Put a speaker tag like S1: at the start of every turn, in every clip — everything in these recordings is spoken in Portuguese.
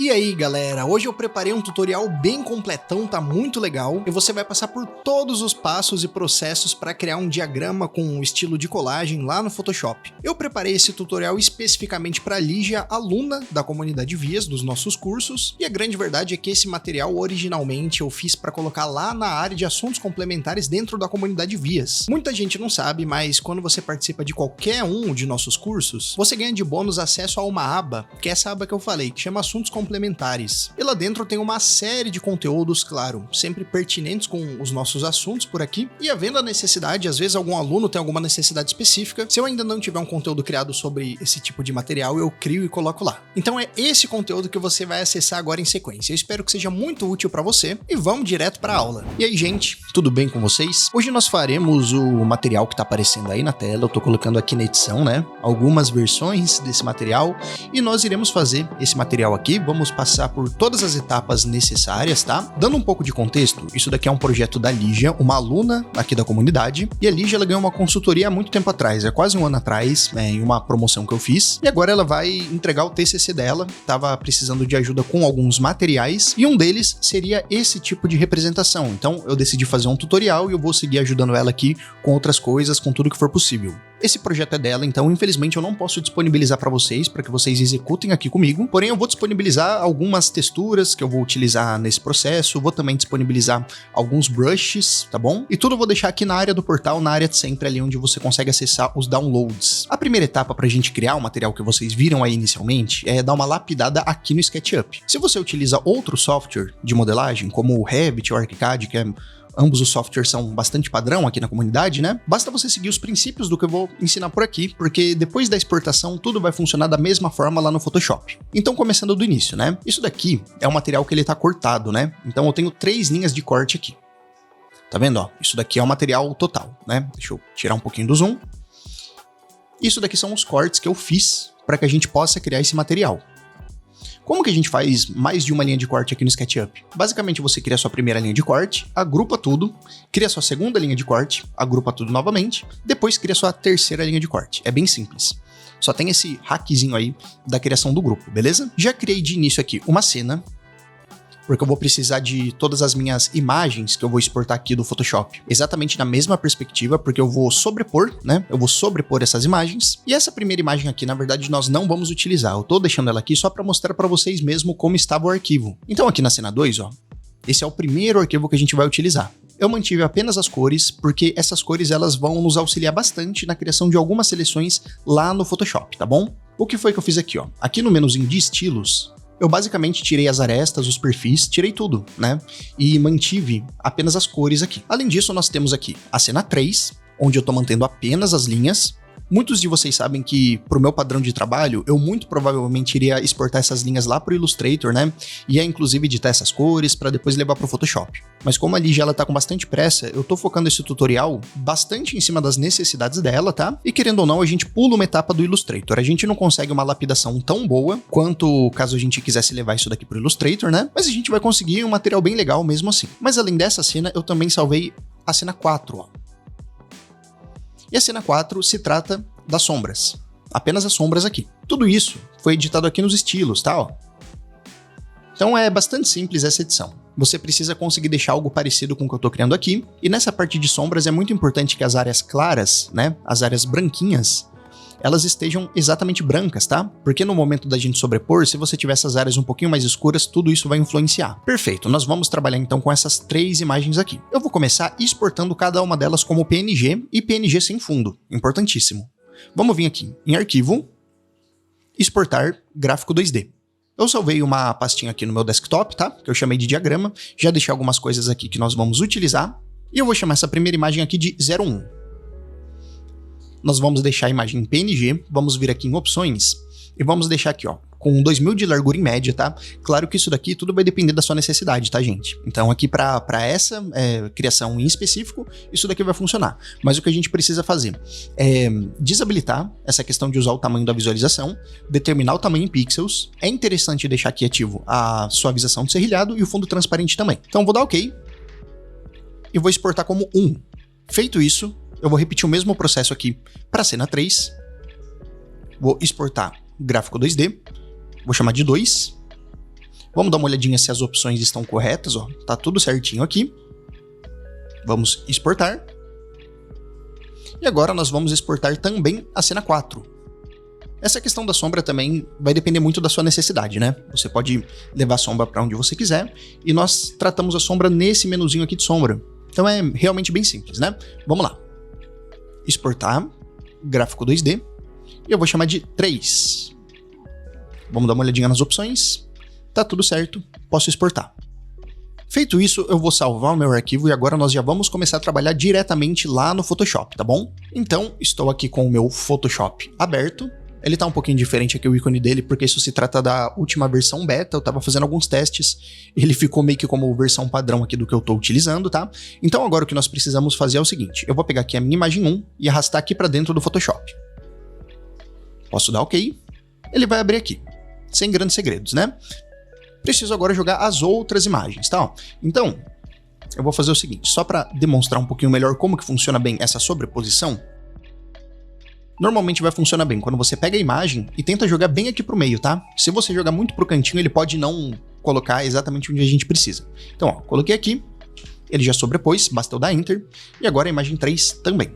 S1: E aí galera, hoje eu preparei um tutorial bem completão, tá muito legal, e você vai passar por todos os passos e processos para criar um diagrama com um estilo de colagem lá no Photoshop. Eu preparei esse tutorial especificamente para a Lígia, aluna da comunidade Vias dos nossos cursos, e a grande verdade é que esse material originalmente eu fiz para colocar lá na área de assuntos complementares dentro da comunidade Vias. Muita gente não sabe, mas quando você participa de qualquer um de nossos cursos, você ganha de bônus acesso a uma aba, que é essa aba que eu falei, que chama Assuntos Complementares. E lá dentro tem uma série de conteúdos, claro, sempre pertinentes com os nossos assuntos por aqui, e havendo a necessidade, às vezes algum aluno tem alguma necessidade específica, se eu ainda não tiver um conteúdo criado sobre esse tipo de material, eu crio e coloco lá. Então é esse conteúdo que você vai acessar agora em sequência. Eu espero que seja muito útil para você, e vamos direto para a aula. E aí gente, tudo bem com vocês? Hoje nós faremos o material que está aparecendo aí na tela, eu tô colocando aqui na edição, né, algumas versões desse material, e nós iremos fazer esse material aqui, vamos passar por todas as etapas necessárias, tá? Dando um pouco de contexto, isso daqui é um projeto da Lígia, uma aluna aqui da comunidade, e a Lígia ela ganhou uma consultoria há muito tempo atrás, quase um ano atrás, em uma promoção que eu fiz, e agora ela vai entregar o TCC dela, tava precisando de ajuda com alguns materiais, e um deles seria esse tipo de representação, então eu decidi fazer um tutorial e eu vou seguir ajudando ela aqui com outras coisas, com tudo que for possível. Esse projeto é dela, então infelizmente eu não posso disponibilizar para vocês que vocês executem aqui comigo, porém eu vou disponibilizar algumas texturas que eu vou utilizar nesse processo, vou também disponibilizar alguns brushes, tá bom? E tudo eu vou deixar aqui na área do portal, na área de sempre, ali onde você consegue acessar os downloads. A primeira etapa para a gente criar o material que vocês viram aí inicialmente é dar uma lapidada aqui no SketchUp. Se você utiliza outro software de modelagem, como o Revit ou o ArchiCAD, que ambos os softwares são bastante padrão aqui na comunidade, né? Basta você seguir os princípios do que eu vou ensinar por aqui, porque depois da exportação tudo vai funcionar da mesma forma lá no Photoshop. Então começando do início, né? Isso daqui é um material que ele tá cortado, né? Então eu tenho 3 linhas de corte aqui. Tá vendo, ó? Isso daqui é o material total, né? Deixa eu tirar um pouquinho do zoom. Isso daqui são os cortes que eu fiz para que a gente possa criar esse material. Como que a gente faz mais de uma linha de corte aqui no SketchUp? Basicamente você cria a sua primeira linha de corte, agrupa tudo, cria a sua segunda linha de corte, agrupa tudo novamente, depois cria a sua terceira linha de corte. É bem simples. Só tem esse hackzinho aí da criação do grupo, beleza? Já criei de início aqui uma cena, porque eu vou precisar de todas as minhas imagens que eu vou exportar aqui do Photoshop, exatamente na mesma perspectiva, porque eu vou sobrepor, né? Eu vou sobrepor essas imagens, e essa primeira imagem aqui, na verdade, nós não vamos utilizar, eu tô deixando ela aqui só para mostrar para vocês mesmo como estava o arquivo. Então aqui na cena 2, ó, esse é o primeiro arquivo que a gente vai utilizar. Eu mantive apenas as cores, porque essas cores elas vão nos auxiliar bastante na criação de algumas seleções lá no Photoshop, tá bom? O que foi que eu fiz aqui, ó? Aqui no menuzinho de estilos, eu basicamente tirei as arestas, os perfis, tirei tudo, né? E mantive apenas as cores aqui. Além disso, nós temos aqui a cena 3, onde eu tô mantendo apenas as linhas. Muitos de vocês sabem que, pro meu padrão de trabalho, eu muito provavelmente iria exportar essas linhas lá pro Illustrator, né? Ia inclusive editar essas cores para depois levar pro Photoshop. Mas como a Lígia ela tá com bastante pressa, eu tô focando esse tutorial bastante em cima das necessidades dela, tá? E querendo ou não, a gente pula uma etapa do Illustrator. A gente não consegue uma lapidação tão boa quanto caso a gente quisesse levar isso daqui pro Illustrator, né? Mas a gente vai conseguir um material bem legal mesmo assim. Mas além dessa cena, eu também salvei a cena 4, ó. E a cena 4 se trata das sombras. Apenas as sombras aqui. Tudo isso foi editado aqui nos estilos, tá? Ó. Então é bastante simples essa edição. Você precisa conseguir deixar algo parecido com o que eu tô criando aqui. E nessa parte de sombras é muito importante que as áreas claras, né? As áreas branquinhas, elas estejam exatamente brancas, tá? Porque no momento da gente sobrepor, se você tiver essas áreas um pouquinho mais escuras, tudo isso vai influenciar. Perfeito, nós vamos trabalhar então com essas 3 imagens aqui. Eu vou começar exportando cada uma delas como PNG e PNG sem fundo, importantíssimo. Vamos vir aqui em Arquivo, Exportar Gráfico 2D. Eu salvei uma pastinha aqui no meu desktop, tá? Que eu chamei de diagrama, já deixei algumas coisas aqui que nós vamos utilizar, e eu vou chamar essa primeira imagem aqui de 01. Nós vamos deixar a imagem em PNG, vamos vir aqui em opções e vamos deixar aqui, ó, com 2000 de largura em média, tá? Claro que isso daqui tudo vai depender da sua necessidade, tá, gente? Então aqui para essa criação em específico, isso daqui vai funcionar. Mas o que a gente precisa fazer é desabilitar essa questão de usar o tamanho da visualização, determinar o tamanho em pixels. É interessante deixar aqui ativo a suavização de serrilhado e o fundo transparente também. Então vou dar OK e vou exportar como 1. Feito isso, eu vou repetir o mesmo processo aqui para a cena 3. Vou exportar gráfico 2D. Vou chamar de 2. Vamos dar uma olhadinha se as opções estão corretas, ó. Tá tudo certinho aqui. Vamos exportar. E agora nós vamos exportar também a cena 4. Essa questão da sombra também vai depender muito da sua necessidade, né? Você pode levar a sombra para onde você quiser, e nós tratamos a sombra nesse menuzinho aqui de sombra. Então é realmente bem simples, né? Vamos lá. Exportar, gráfico 2D, e eu vou chamar de 3. Vamos dar uma olhadinha nas opções. Tá tudo certo, posso exportar. Feito isso, eu vou salvar o meu arquivo e agora nós já vamos começar a trabalhar diretamente lá no Photoshop, tá bom? Então, estou aqui com o meu Photoshop aberto. Ele tá um pouquinho diferente aqui o ícone dele, porque isso se trata da última versão beta, eu tava fazendo alguns testes, ele ficou meio que como versão padrão aqui do que eu tô utilizando, tá? Então agora o que nós precisamos fazer é o seguinte, eu vou pegar aqui a minha imagem 1 e arrastar aqui pra dentro do Photoshop. Posso dar OK? Ele vai abrir aqui, sem grandes segredos, né? Preciso agora jogar as outras imagens, tá? Então, eu vou fazer o seguinte, só pra demonstrar um pouquinho melhor como que funciona bem essa sobreposição. Normalmente vai funcionar bem quando você pega a imagem e tenta jogar bem aqui pro meio, tá? Se você jogar muito pro cantinho, ele pode não colocar exatamente onde a gente precisa. Então, ó, coloquei aqui, ele já sobrepôs, basta eu dar Enter, e agora a imagem 3 também.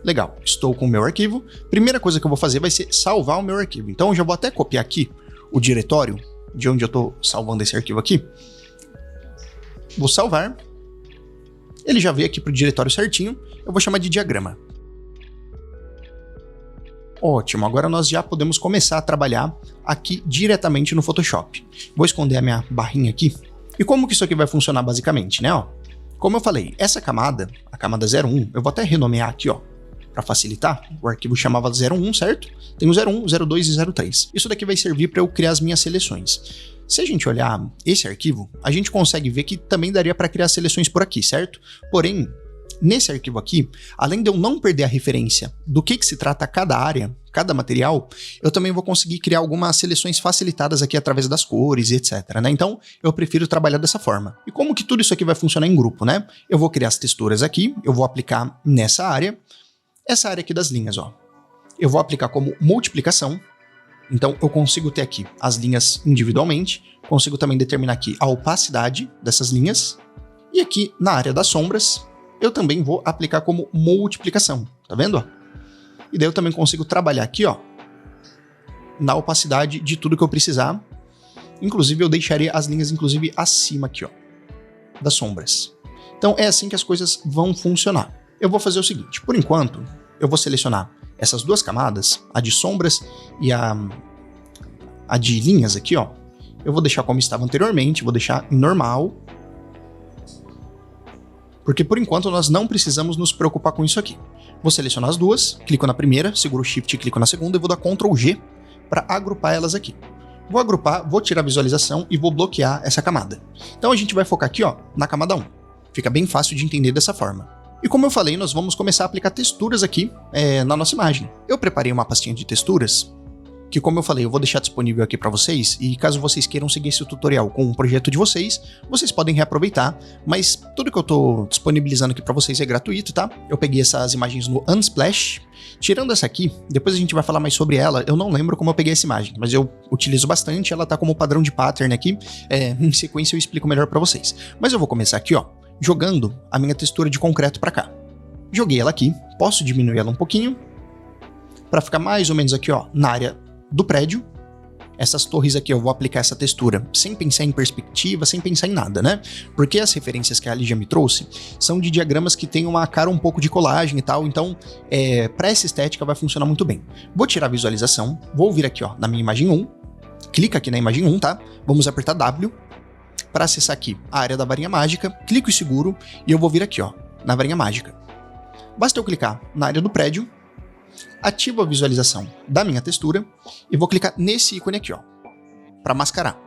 S1: Legal, estou com o meu arquivo. Primeira coisa que eu vou fazer vai ser salvar o meu arquivo. Então eu já vou até copiar aqui o diretório de onde eu tô salvando esse arquivo aqui. Vou salvar. Ele já veio aqui pro diretório certinho, eu vou chamar de diagrama. Ótimo, agora nós já podemos começar a trabalhar aqui diretamente no Photoshop. Vou esconder a minha barrinha aqui. E como que isso aqui vai funcionar basicamente, né? Ó, como eu falei, essa camada, a camada 01, eu vou até renomear aqui, ó, para facilitar. O arquivo chamava 01, certo? Tem o 01, 02 e 03. Isso daqui vai servir para eu criar as minhas seleções. Se a gente olhar esse arquivo, a gente consegue ver que também daria para criar seleções por aqui, certo? Porém, nesse arquivo aqui, além de eu não perder a referência do que se trata cada área, cada material, eu também vou conseguir criar algumas seleções facilitadas aqui através das cores e etc, né? Então, eu prefiro trabalhar dessa forma. E como que tudo isso aqui vai funcionar em grupo, né? Eu vou criar as texturas aqui, eu vou aplicar nessa área, essa área aqui das linhas, ó. Eu vou aplicar como multiplicação, então eu consigo ter aqui as linhas individualmente, consigo também determinar aqui a opacidade dessas linhas, e aqui na área das sombras, eu também vou aplicar como multiplicação, tá vendo? E daí eu também consigo trabalhar aqui, ó, na opacidade de tudo que eu precisar. Inclusive eu deixaria as linhas inclusive acima aqui, ó, das sombras. Então é assim que as coisas vão funcionar. Eu vou fazer o seguinte, por enquanto, eu vou selecionar essas duas camadas, a de sombras e a de linhas aqui, ó. Eu vou deixar como estava anteriormente, vou deixar em normal. Porque por enquanto nós não precisamos nos preocupar com isso aqui. Vou selecionar as duas, clico na primeira, seguro o Shift e clico na segunda e vou dar Ctrl G para agrupar elas aqui. Vou agrupar, vou tirar a visualização e vou bloquear essa camada. Então a gente vai focar aqui, ó, na camada 1. Fica bem fácil de entender dessa forma. E como eu falei, nós vamos começar a aplicar texturas aqui na nossa imagem. Eu preparei uma pastinha de texturas, que como eu falei, eu vou deixar disponível aqui para vocês, e caso vocês queiram seguir esse tutorial com um projeto de vocês, vocês podem reaproveitar, mas tudo que eu tô disponibilizando aqui para vocês é gratuito, tá? Eu peguei essas imagens no Unsplash, tirando essa aqui, depois a gente vai falar mais sobre ela, eu não lembro como eu peguei essa imagem, mas eu utilizo bastante, ela tá como padrão de pattern aqui, em sequência eu explico melhor para vocês. Mas eu vou começar aqui, ó, jogando a minha textura de concreto para cá. Joguei ela aqui, posso diminuir ela um pouquinho, para ficar mais ou menos aqui, ó, na área do prédio. Essas torres aqui eu vou aplicar essa textura sem pensar em perspectiva, sem pensar em nada, né? Porque as referências que a Lígia me trouxe são de diagramas que tem uma cara um pouco de colagem e tal, então para essa estética vai funcionar muito bem. Vou tirar a visualização, vou vir aqui, ó, na minha imagem 1, clica aqui na imagem 1, tá? Vamos apertar W para acessar aqui a área da varinha mágica, clico e seguro e eu vou vir aqui, ó, na varinha mágica. Basta eu clicar na área do prédio, ativo a visualização da minha textura e vou clicar nesse ícone aqui, ó, para mascarar.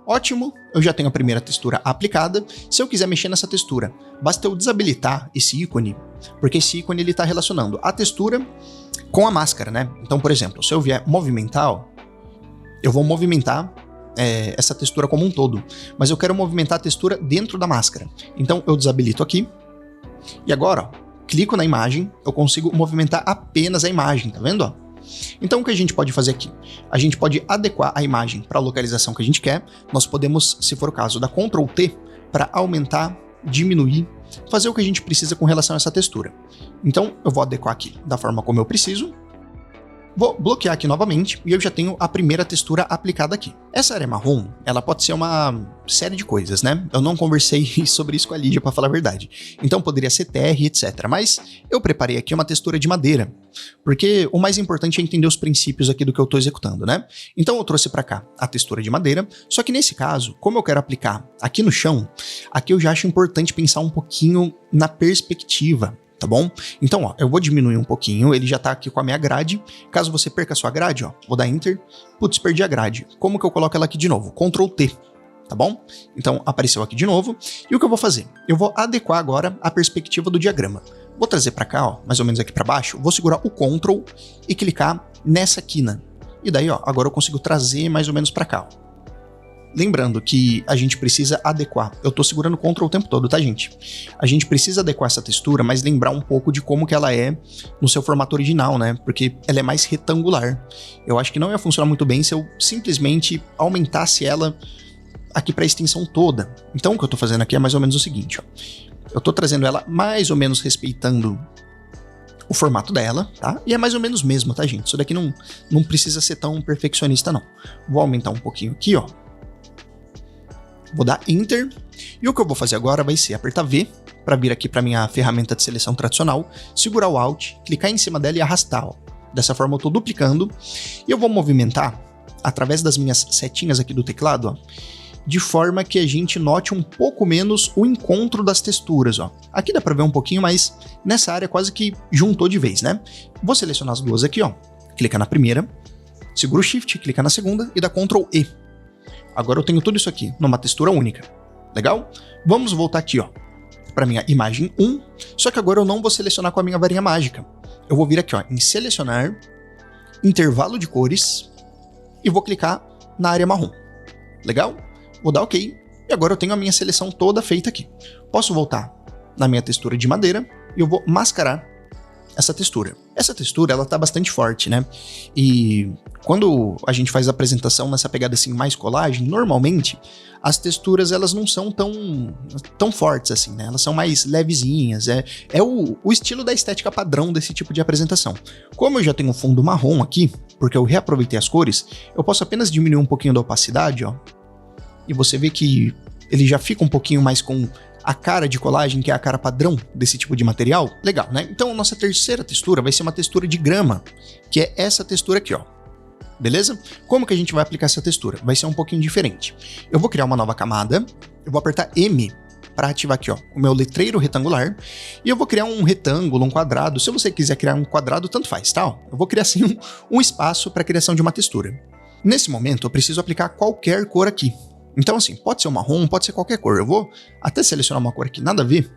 S1: Ótimo, eu já tenho a primeira textura aplicada. Se eu quiser mexer nessa textura, basta eu desabilitar esse ícone, porque esse ícone ele está relacionando a textura com a máscara, né? Então, por exemplo, se eu vier movimentar, ó, eu vou movimentar essa textura como um todo, mas eu quero movimentar a textura dentro da máscara. Então eu desabilito aqui e agora, ó, clico na imagem, eu consigo movimentar apenas a imagem, tá vendo? Ó? Então o que a gente pode fazer aqui? A gente pode adequar a imagem para a localização que a gente quer. Nós podemos, se for o caso, dar Ctrl T para aumentar, diminuir, fazer o que a gente precisa com relação a essa textura. Então eu vou adequar aqui da forma como eu preciso. Vou bloquear aqui novamente e eu já tenho a primeira textura aplicada aqui. Essa área marrom, ela pode ser uma série de coisas, né? Eu não conversei sobre isso com a Lídia, para falar a verdade. Então poderia ser terra e etc. Mas eu preparei aqui uma textura de madeira, porque o mais importante é entender os princípios aqui do que eu estou executando, né? Então eu trouxe para cá a textura de madeira, só que nesse caso, como eu quero aplicar aqui no chão, aqui eu já acho importante pensar um pouquinho na perspectiva. Tá bom? Então, ó, eu vou diminuir um pouquinho, ele já tá aqui com a minha grade. Caso você perca a sua grade, ó, vou dar Enter. Putz, perdi a grade. Como que eu coloco ela aqui de novo? Ctrl T, tá bom? Então, apareceu aqui de novo. E o que eu vou fazer? Eu vou adequar agora a perspectiva do diagrama. Vou trazer pra cá, ó, mais ou menos aqui pra baixo. Vou segurar o Ctrl e clicar nessa quina. E daí, ó, agora eu consigo trazer mais ou menos pra cá, ó. Lembrando que a gente precisa adequar. Eu tô segurando o Ctrl o tempo todo, tá, gente? A gente precisa adequar essa textura, mas lembrar um pouco de como que ela é no seu formato original, né? Porque ela é mais retangular. Eu acho que não ia funcionar muito bem se eu simplesmente aumentasse ela aqui pra extensão toda. Então o que eu tô fazendo aqui é mais ou menos o seguinte, ó. Eu tô trazendo ela mais ou menos respeitando o formato dela, tá? E é mais ou menos mesmo, tá, gente? Isso daqui não precisa ser tão perfeccionista, não. Vou aumentar um pouquinho aqui, ó. Vou dar Enter, e o que eu vou fazer agora vai ser apertar V, para vir aqui para minha ferramenta de seleção tradicional, segurar o Alt, clicar em cima dela e arrastar, ó. Dessa forma eu estou duplicando, e eu vou movimentar, através das minhas setinhas aqui do teclado, ó, de forma que a gente note um pouco menos o encontro das texturas, ó. Aqui dá para ver um pouquinho, mas nessa área quase que juntou de vez, né? Vou selecionar as duas aqui, ó, clica na primeira, segura o Shift, clica na segunda e dá Ctrl E. Agora eu tenho tudo isso aqui numa textura única. Legal? Vamos voltar aqui, ó, para minha imagem 1, só que agora eu não vou selecionar com a minha varinha mágica. Eu vou vir aqui, ó, em selecionar, intervalo de cores, e vou clicar na área marrom. Legal? Vou dar OK, e agora eu tenho a minha seleção toda feita aqui. Posso voltar na minha textura de madeira, e eu vou mascarar essa textura. Essa textura, ela tá bastante forte, né? E quando a gente faz a apresentação nessa pegada assim mais colagem, normalmente as texturas elas não são tão fortes assim, né? Elas são mais levezinhas, é o estilo da estética padrão desse tipo de apresentação. Como eu já tenho um fundo marrom aqui, porque eu reaproveitei as cores, eu posso apenas diminuir um pouquinho da opacidade, ó. E você vê que ele já fica um pouquinho mais com a cara de colagem, que é a cara padrão desse tipo de material. Legal, né? Então a nossa terceira textura vai ser uma textura de grama, que é essa textura aqui, ó. Beleza? Como que a gente vai aplicar essa textura? Vai ser um pouquinho diferente. Eu vou criar uma nova camada, eu vou apertar M para ativar aqui, ó, o meu letreiro retangular, e eu vou criar um retângulo, um quadrado. Se você quiser criar um quadrado, tanto faz, tá? Ó, eu vou criar assim um espaço para a criação de uma textura. Nesse momento, eu preciso aplicar qualquer cor aqui. Então assim, pode ser um marrom, pode ser qualquer cor. Eu vou até selecionar uma cor aqui, nada a ver,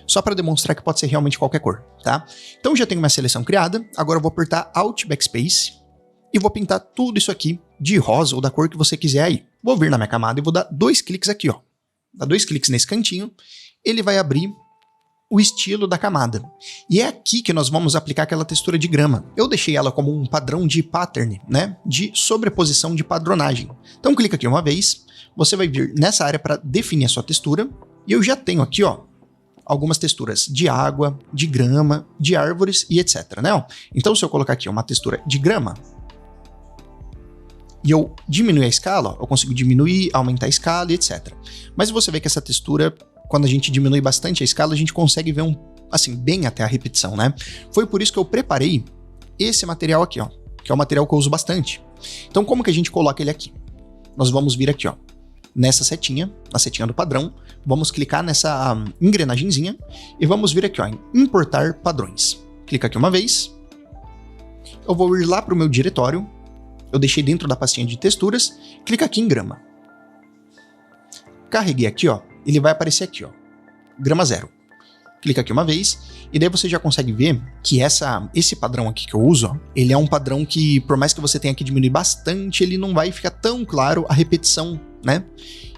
S1: só para demonstrar que pode ser realmente qualquer cor, tá? Então já tenho minha seleção criada, agora eu vou apertar Alt Backspace e vou pintar tudo isso aqui de rosa ou da cor que você quiser aí. Vou vir na minha camada e vou dar 2 cliques aqui, ó. Dá 2 cliques nesse cantinho, ele vai abrir o estilo da camada. E é aqui que nós vamos aplicar aquela textura de grama. Eu deixei ela como um padrão de pattern, né? De sobreposição de padronagem. Então clica aqui uma vez, você vai vir nessa área para definir a sua textura, e eu já tenho aqui, ó, algumas texturas de água, de grama, de árvores e etc, né? Então se eu colocar aqui uma textura de grama, e eu diminuir a escala, ó, eu consigo diminuir, aumentar a escala e etc. Mas você vê que essa textura, quando a gente diminui bastante a escala, a gente consegue ver assim, bem até a repetição, né? Foi por isso que eu preparei esse material aqui, ó, que é o material que eu uso bastante. Então, como que a gente coloca ele aqui? Nós vamos vir aqui, ó, nessa setinha, na setinha do padrão, vamos clicar nessa engrenagemzinha e vamos vir aqui, ó, em importar padrões. Clica aqui uma vez, eu vou ir lá para o meu diretório, eu deixei dentro da pastinha de texturas, clica aqui em grama. Carreguei aqui, ó, ele vai aparecer aqui, ó, grama 0. Clica aqui uma vez, e daí você já consegue ver que esse padrão aqui que eu uso, ó, ele é um padrão que, por mais que você tenha que diminuir bastante, ele não vai ficar tão claro a repetição, né?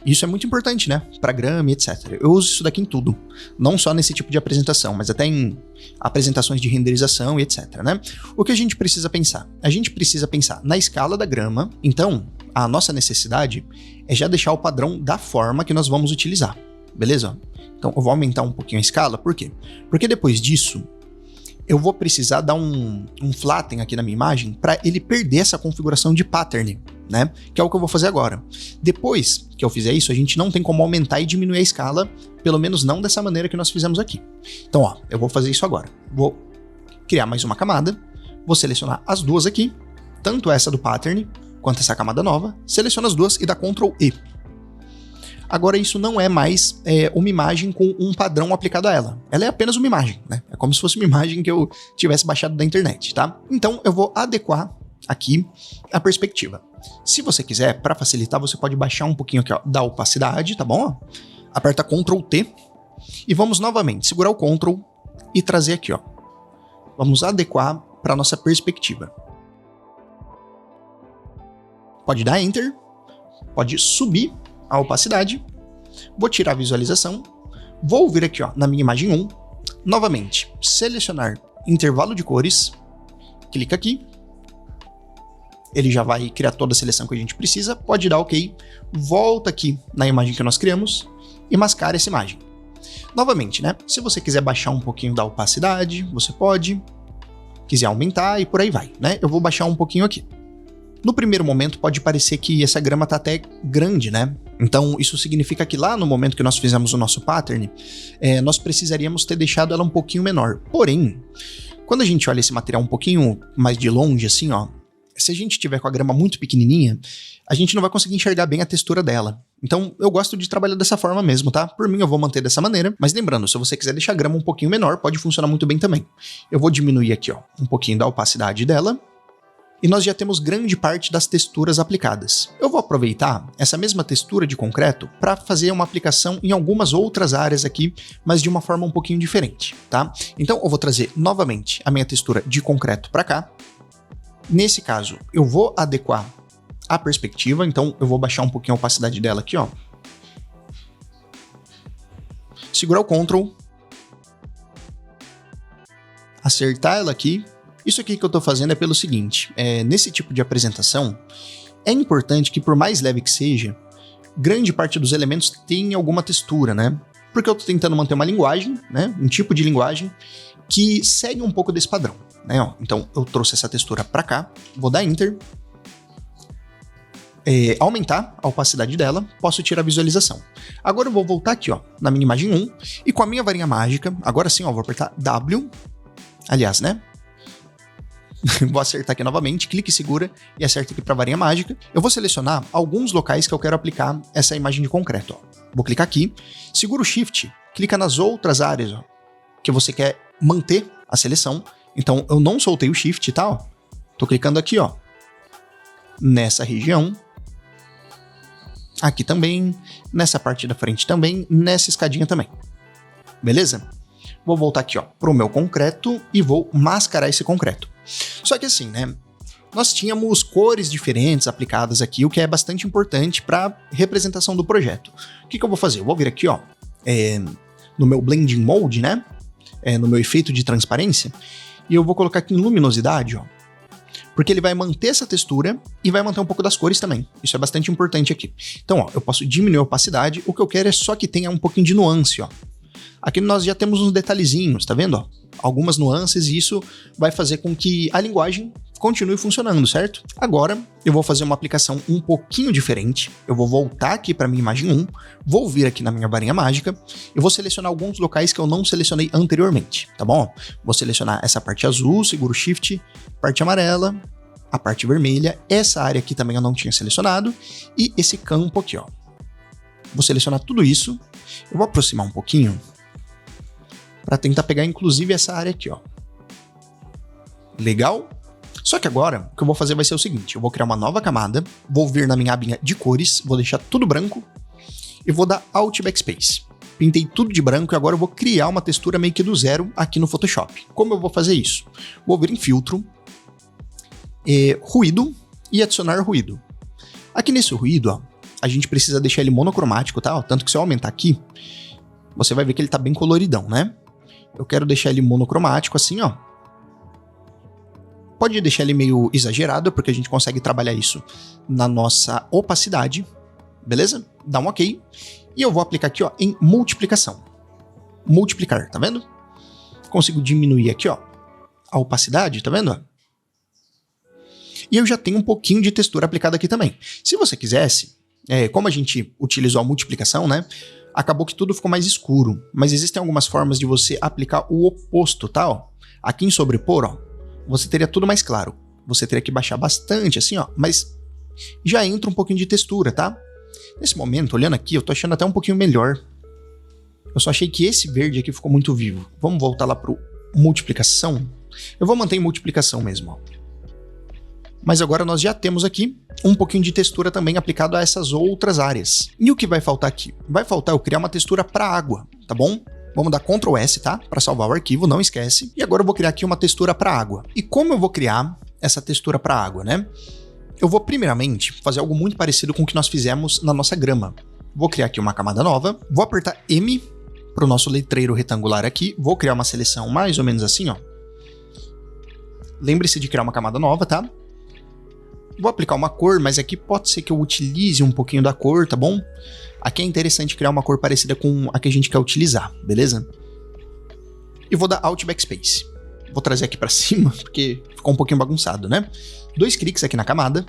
S1: Isso é muito importante, né? Para grama e etc. Eu uso isso daqui em tudo. Não só nesse tipo de apresentação, mas até em apresentações de renderização e etc, né? O que a gente precisa pensar? A gente precisa pensar na escala da grama. Então, a nossa necessidade é já deixar o padrão da forma que nós vamos utilizar. Beleza? Então, eu vou aumentar um pouquinho a escala. Por quê? Porque depois disso, eu vou precisar dar um flatten aqui na minha imagem para ele perder essa configuração de pattern, né? Que é o que eu vou fazer agora. Depois que eu fizer isso, a gente não tem como aumentar e diminuir a escala, pelo menos não dessa maneira que nós fizemos aqui. Então, ó, eu vou fazer isso agora. Vou criar mais uma camada, vou selecionar as duas aqui, tanto essa do pattern quanto essa camada nova, seleciono as duas e dá Ctrl E. Agora isso não é mais uma imagem com um padrão aplicado a ela. Ela é apenas uma imagem, né? É como se fosse uma imagem que eu tivesse baixado da internet, tá? Então eu vou adequar aqui a perspectiva. Se você quiser, para facilitar, você pode baixar um pouquinho aqui, ó, da opacidade, tá bom? Aperta Ctrl T e vamos novamente segurar o Ctrl e trazer aqui, ó. Vamos adequar para nossa perspectiva. Pode dar Enter, pode subir a opacidade, vou tirar a visualização, vou vir aqui, ó, na minha imagem 1, novamente, selecionar intervalo de cores, clica aqui, ele já vai criar toda a seleção que a gente precisa, pode dar OK, volta aqui na imagem que nós criamos e mascara essa imagem. Novamente, né, se você quiser baixar um pouquinho da opacidade, você pode, quiser aumentar e por aí vai, né, eu vou baixar um pouquinho aqui. No primeiro momento pode parecer que essa grama tá até grande, né? Então isso significa que lá no momento que nós fizemos o nosso pattern, nós precisaríamos ter deixado ela um pouquinho menor. Porém, quando a gente olha esse material um pouquinho mais de longe, assim, ó, se a gente tiver com a grama muito pequenininha, a gente não vai conseguir enxergar bem a textura dela. Então eu gosto de trabalhar dessa forma mesmo, tá? Por mim eu vou manter dessa maneira, mas lembrando, se você quiser deixar a grama um pouquinho menor, pode funcionar muito bem também. Eu vou diminuir aqui, ó, um pouquinho da opacidade dela. E nós já temos grande parte das texturas aplicadas. Eu vou aproveitar essa mesma textura de concreto para fazer uma aplicação em algumas outras áreas aqui, mas de uma forma um pouquinho diferente, tá? Então eu vou trazer novamente a minha textura de concreto para cá. Nesse caso, eu vou adequar a perspectiva, então eu vou baixar um pouquinho a opacidade dela aqui, ó. Segurar o Ctrl. Acertar ela aqui. Isso aqui que eu tô fazendo é pelo seguinte, nesse tipo de apresentação, é importante que por mais leve que seja, grande parte dos elementos tenha alguma textura, né? Porque eu tô tentando manter uma linguagem, né? Um tipo de linguagem que segue um pouco desse padrão, né? Ó, então eu trouxe essa textura pra cá, vou dar Enter, aumentar a opacidade dela, posso tirar a visualização. Agora eu vou voltar aqui, ó, na minha imagem 1, e com a minha varinha mágica, agora sim, ó, vou apertar W, aliás, né? Vou acertar aqui novamente, clique e segura e acerta aqui para a varinha mágica. Eu vou selecionar alguns locais que eu quero aplicar essa imagem de concreto. Ó. Vou clicar aqui, segura o Shift, clica nas outras áreas, ó, que você quer manter a seleção. Então eu não soltei o Shift, tá? Ó. Tô clicando aqui, ó, nessa região, aqui também, nessa parte da frente também, nessa escadinha também. Beleza? Vou voltar aqui, ó, pro meu concreto e vou mascarar esse concreto. Só que assim, né, nós tínhamos cores diferentes aplicadas aqui, o que é bastante importante para representação do projeto. O que eu vou fazer? Eu vou vir aqui, ó, no meu Blending Mode, né, no meu efeito de transparência, e eu vou colocar aqui em luminosidade, ó, porque ele vai manter essa textura e vai manter um pouco das cores também. Isso é bastante importante aqui. Então, ó, eu posso diminuir a opacidade, o que eu quero é só que tenha um pouquinho de nuance, ó. Aqui nós já temos uns detalhezinhos, tá vendo? Ó? Algumas nuances e isso vai fazer com que a linguagem continue funcionando, certo? Agora eu vou fazer uma aplicação um pouquinho diferente. Eu vou voltar aqui para minha imagem 1, vou vir aqui na minha varinha mágica e vou selecionar alguns locais que eu não selecionei anteriormente, tá bom? Vou selecionar essa parte azul, seguro o Shift, parte amarela, a parte vermelha, essa área aqui também eu não tinha selecionado e esse campo aqui, ó. Vou selecionar tudo isso, eu vou aproximar um pouquinho para tentar pegar inclusive essa área aqui, ó. Legal? Só que agora, o que eu vou fazer vai ser o seguinte, eu vou criar uma nova camada, vou vir na minha abinha de cores, vou deixar tudo branco e vou dar Alt Backspace. Pintei tudo de branco e agora eu vou criar uma textura meio que do zero aqui no Photoshop. Como eu vou fazer isso? Vou vir em Filtro, Ruído e adicionar ruído. Aqui nesse ruído, ó, a gente precisa deixar ele monocromático, tá? Ó, tanto que se eu aumentar aqui, você vai ver que ele tá bem coloridão, né? Eu quero deixar ele monocromático assim, ó. Pode deixar ele meio exagerado, porque a gente consegue trabalhar isso na nossa opacidade, beleza? Dá um ok. E eu vou aplicar aqui, ó, em multiplicação. Multiplicar, tá vendo? Consigo diminuir aqui, ó, a opacidade, tá vendo? E eu já tenho um pouquinho de textura aplicada aqui também. Se você quisesse, como a gente utilizou a multiplicação, né? Acabou que tudo ficou mais escuro. Mas existem algumas formas de você aplicar o oposto, tá? Ó, aqui em sobrepor, ó, você teria tudo mais claro. Você teria que baixar bastante, assim, ó, mas já entra um pouquinho de textura, tá? Nesse momento, olhando aqui, eu tô achando até um pouquinho melhor. Eu só achei que esse verde aqui ficou muito vivo. Vamos voltar lá pro multiplicação. Eu vou manter em multiplicação mesmo, ó. Mas agora nós já temos aqui um pouquinho de textura também aplicado a essas outras áreas. E o que vai faltar aqui? Vai faltar eu criar uma textura para água, tá bom? Vamos dar Ctrl S, tá? Para salvar o arquivo, não esquece. E agora eu vou criar aqui uma textura para água. E como eu vou criar essa textura para água, né? Eu vou primeiramente fazer algo muito parecido com o que nós fizemos na nossa grama. Vou criar aqui uma camada nova, vou apertar M para o nosso letreiro retangular aqui, vou criar uma seleção mais ou menos assim, ó. Lembre-se de criar uma camada nova, tá? Vou aplicar uma cor, mas aqui pode ser que eu utilize um pouquinho da cor, tá bom? Aqui é interessante criar uma cor parecida com a que a gente quer utilizar, beleza? E vou dar Alt Backspace. Vou trazer aqui pra cima, porque ficou um pouquinho bagunçado, né? 2 cliques aqui na camada.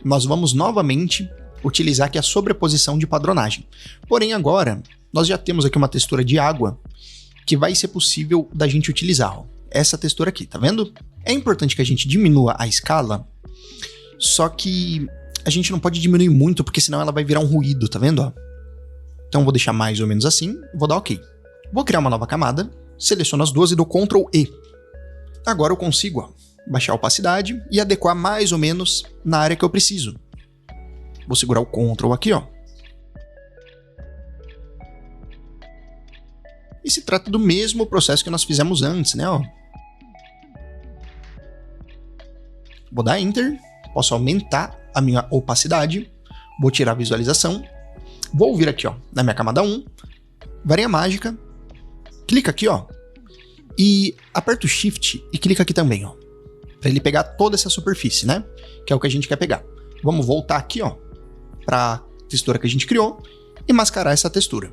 S1: Nós vamos novamente utilizar aqui a sobreposição de padronagem. Porém agora, nós já temos aqui uma textura de água que vai ser possível da gente utilizar, ó. Essa textura aqui, tá vendo? É importante que a gente diminua a escala, só que a gente não pode diminuir muito, porque senão ela vai virar um ruído, tá vendo? Ó? Então eu vou deixar mais ou menos assim, vou dar OK. Vou criar uma nova camada, seleciono as duas e dou Ctrl E. Agora eu consigo, ó, baixar a opacidade e adequar mais ou menos na área que eu preciso. Vou segurar o Ctrl aqui, ó. E se trata do mesmo processo que nós fizemos antes, né? Ó. Vou dar Enter. Posso aumentar a minha opacidade, vou tirar a visualização, vou vir aqui, ó, na minha camada 1, varinha mágica, clica aqui, ó, e aperta o Shift e clica aqui também, ó, para ele pegar toda essa superfície, né, que é o que a gente quer pegar. Vamos voltar aqui, ó, para a textura que a gente criou e mascarar essa textura.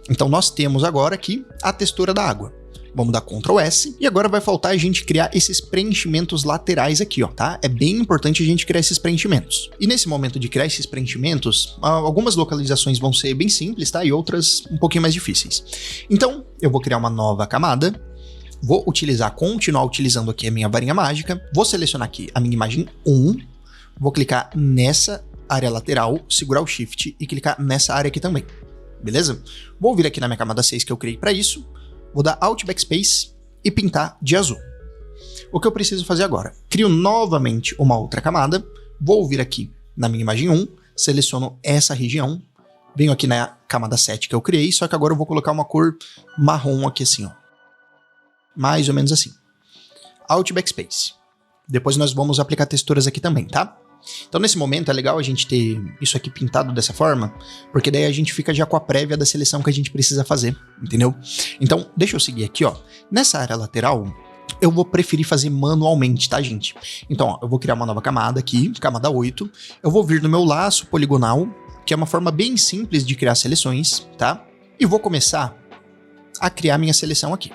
S1: Então nós temos agora aqui a textura da água. Vamos dar Ctrl S e agora vai faltar a gente criar esses preenchimentos laterais aqui, ó, tá? É bem importante a gente criar esses preenchimentos. E nesse momento de criar esses preenchimentos, algumas localizações vão ser bem simples, tá? E outras um pouquinho mais difíceis. Então, eu vou criar uma nova camada, vou continuar utilizando aqui a minha varinha mágica, vou selecionar aqui a minha imagem 1, vou clicar nessa área lateral, segurar o Shift e clicar nessa área aqui também, beleza? Vou vir aqui na minha camada 6 que eu criei para isso, vou dar Alt Backspace e pintar de azul. O que eu preciso fazer agora? Crio novamente uma outra camada, vou vir aqui na minha imagem 1, seleciono essa região, venho aqui na camada 7 que eu criei, só que agora eu vou colocar uma cor marrom aqui assim, ó. Mais ou menos assim. Alt Backspace. Depois nós vamos aplicar texturas aqui também, tá? Então nesse momento é legal a gente ter isso aqui pintado dessa forma, porque daí a gente fica já com a prévia da seleção que a gente precisa fazer, entendeu? Então deixa eu seguir aqui, ó. Nessa área lateral, eu vou preferir fazer manualmente, tá, gente? Então, ó, eu vou criar uma nova camada aqui, camada 8. Eu vou vir no meu laço poligonal, que é uma forma bem simples de criar seleções, tá? E vou começar a criar minha seleção aqui.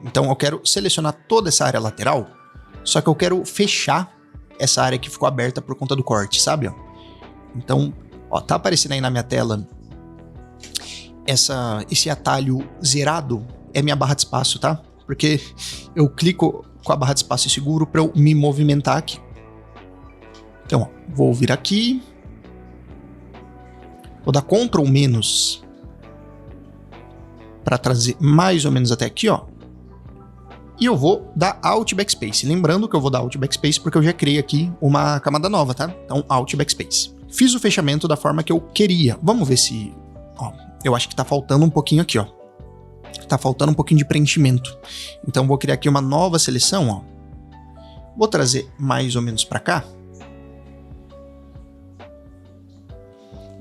S1: Então eu quero selecionar toda essa área lateral, só que eu quero fechar essa área que ficou aberta por conta do corte, sabe? Ó? Então, ó, tá aparecendo aí na minha tela esse atalho zerado é minha barra de espaço, tá? Porque eu clico com a barra de espaço e seguro para eu me movimentar aqui. Então, ó, vou vir aqui, vou dar Ctrl menos para trazer mais ou menos até aqui, ó. E eu vou dar Alt Backspace. Lembrando que eu vou dar Alt Backspace porque eu já criei aqui uma camada nova, tá? Então, Alt Backspace. Fiz o fechamento da forma que eu queria. Vamos ver se... Ó, eu acho que tá faltando um pouquinho aqui, ó. Tá faltando um pouquinho de preenchimento. Então, vou criar aqui uma nova seleção, ó. Vou trazer mais ou menos pra cá.